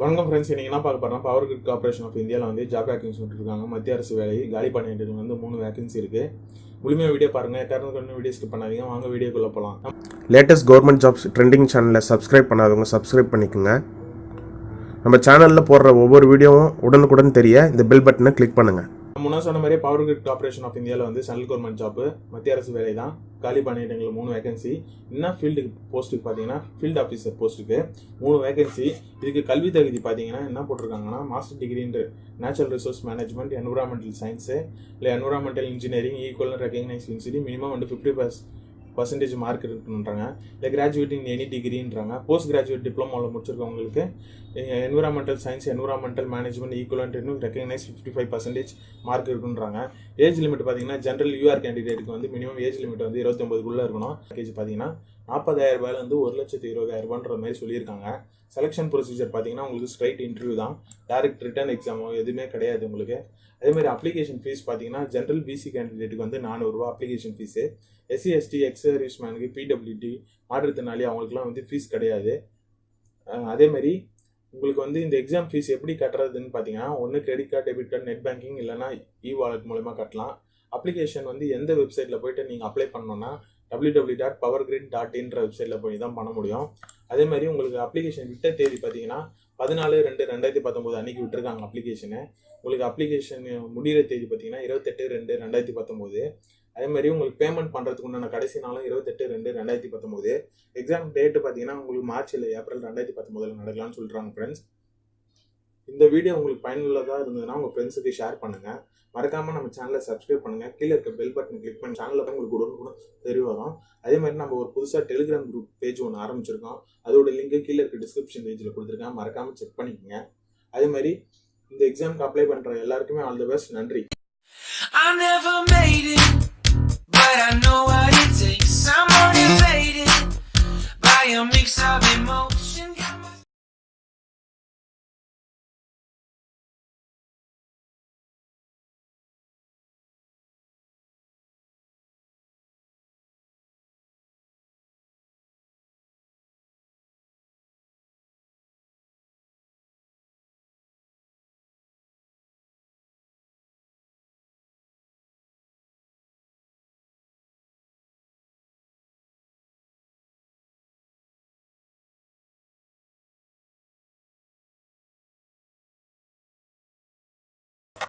வணக்கம் ஃப்ரெண்ட்ஸ், இன்னைக்கு என்ன பார்க்க போறோம்னா பவர் கிரிட் கார்ப்பரேஷன் ஆஃப் இந்தியாவில் வந்து ஜாப் வேகன்சி விட்டுருக்காங்க. மத்திய அரசு வேலை காலி பண்ணிட்டு வந்து 3 வேகன்சி இருக்கு. முழுமையாக வீடியோ பாருங்க. கரெக்டாக வீடியோ ஸ்கிப் பண்ணாதீங்க. வாங்க வீடியோக்குள்ள போகலாம். லேட்டஸ்ட் கவர்மெண்ட் ஜாப்ஸ் ட்ரெண்டிங் சேனலை சப்ஸ்கிரைப் பண்ணாதவங்க சப்ஸ்கிரைப் பண்ணிக்கோங்க. நம்ம சேனலில் போடுற ஒவ்வொரு வீடியோவும் உடனுக்குடன் தெரிய இந்த பெல் பட்டனை கிளிக் பண்ணுங்கள். முன்னாடி சொன்ன மாதிரி பவர் கிரிட் கார்ப்பரேஷன் ஆஃப் இந்தியாவில் வந்து சென்ட்ரல் கவர்மெண்ட் ஜாப் மத்திய அரசு வேலை தான். காலி பண்ணிட்டவங்களுக்கு 3 வேகன்சி. என்ன ஃபீல்டுக்கு போஸ்ட்டுக்கு பார்த்தீங்கன்னா ஃபீல்டு ஆஃபீஸர் போஸ்ட்டுக்கு 3 வேகன்சி. இதுக்கு கல்வி தகுதி பார்த்தீங்கன்னா என்ன போட்டிருக்காங்கன்னா மாஸ்டர் டிகிரின்ற natural resource management, environmental science இல்லை environmental engineering equal recognise university minimum வந்து 50% மார்க் இருக்குன்றாங்க. இல்லை கிராஜுவேட் இன் எனி டிகிரின்றாங்க. போஸ்ட் கிராஜுவேட் டிப்ளமோவில் முடிச்சிருக்கவங்களுக்கு environmental science, environmental management equivalent recognise 55% mark இருக்குன்றாங்க. ஏஜ் லிமிட் பார்த்தீங்கன்னா ஜென்ரல் யூஆர் கேண்டிடேட்டுக்கு வந்து மினிமம் ஏஜ் லிமிட் வந்து 29 இருக்கணும். பேக்கேஜ் பார்த்தீங்கன்னா 40,000 ரூபாயிலேருந்து 1,20,000 மாதிரி சொல்லியிருக்காங்க. செலெக்ஷன் ப்ரொசீஜர் பார்த்தீங்கன்னா உங்களுக்கு ஸ்ட்ரைட் இன்டர்வியூ தான், டைரக்ட் ரிட்டன் எக்ஸாமோ எதுவுமே கிடையாது உங்களுக்கு. அதேமாதிரி அப்ளிகேஷன் ஃபீஸ் பார்த்தீங்கன்னா ஜென்ரல் பிசி கேண்டிடேட்டுக்கு வந்து 400 ரூபா application fee. SC ST ex service மேனுக்கு பிடபிள்யூடி மாற்றுத்திறனாளி அவங்களுக்குலாம் வந்து ஃபீஸ் கிடையாது. அதேமாதிரி உங்களுக்கு வந்து இந்த எக்ஸாம் ஃபீஸ் எப்படி கட்டுறதுன்னு பார்த்தீங்கன்னா ஒன்று credit card, debit card, net banking இல்லைனா வாலெட் மூலமாக கட்டலாம். அப்ளிகேஷன் வந்து எந்த வெப்சைட்டில் போய்ட்டு நீங்கள் அப்ளை பண்ணோன்னா www.powergrid.in வெப்சைட்டில் போய் தான் பண்ண முடியும். அதேமாதிரி உங்களுக்கு அப்ளிகேஷன் விட்ட தேதி பார்த்தீங்கன்னா 14/2/2019 அன்றைக்கி விட்டுருக்காங்க அப்ளிகேஷனு. உங்களுக்கு அப்ளிகேஷன் முடிகிற தேதி பார்த்தீங்கன்னா 28/2/2019. அதேமாதிரி உங்களுக்கு பேமெண்ட் பண்ணுறதுக்கு உண்டான கடைசி நாளும் 28/2/2019. எக்ஸாம் டேட்டு பார்த்தீங்கன்னா உங்களுக்கு மார்ச் இல்லை ஏப்ரல் 2019 நடக்கலாம்னு சொல்கிறாங்க ஃப்ரெண்ட்ஸ். இந்த வீடியோ உங்களுக்கு பயனுள்ளதாக இருந்ததுன்னா உங்கள் ஃப்ரெண்ட்ஸுக்கு ஷேர் பண்ணுங்கள். மறக்காமல் நம்ம சேனலை சப்ஸ்கிரைப் பண்ணுங்கள். கீழே இருக்க பெல் பட்டன் கிளிக் பண்ணி சேனலில் போய் உங்களுக்கு உடனுக்குடன் தெரிய வரும். அதே மாதிரி நம்ம ஒரு புதுசாக டெலிகிராம் குரூப் பேஜ் ஒன்று ஆரம்பிச்சிருக்கோம். அதோட லிங்க்கு கீழே இருக்க டிஸ்கிரிப்ஷன் பேஜில் கொடுத்துருக்கேன். மறக்காமல் செக் பண்ணிக்கோங்க. அதே மாதிரி இந்த எக்ஸாமுக்கு அப்ளை பண்ணுற எல்லாருக்குமே ஆல் தி பெஸ்ட். நன்றி. I never made it, but I know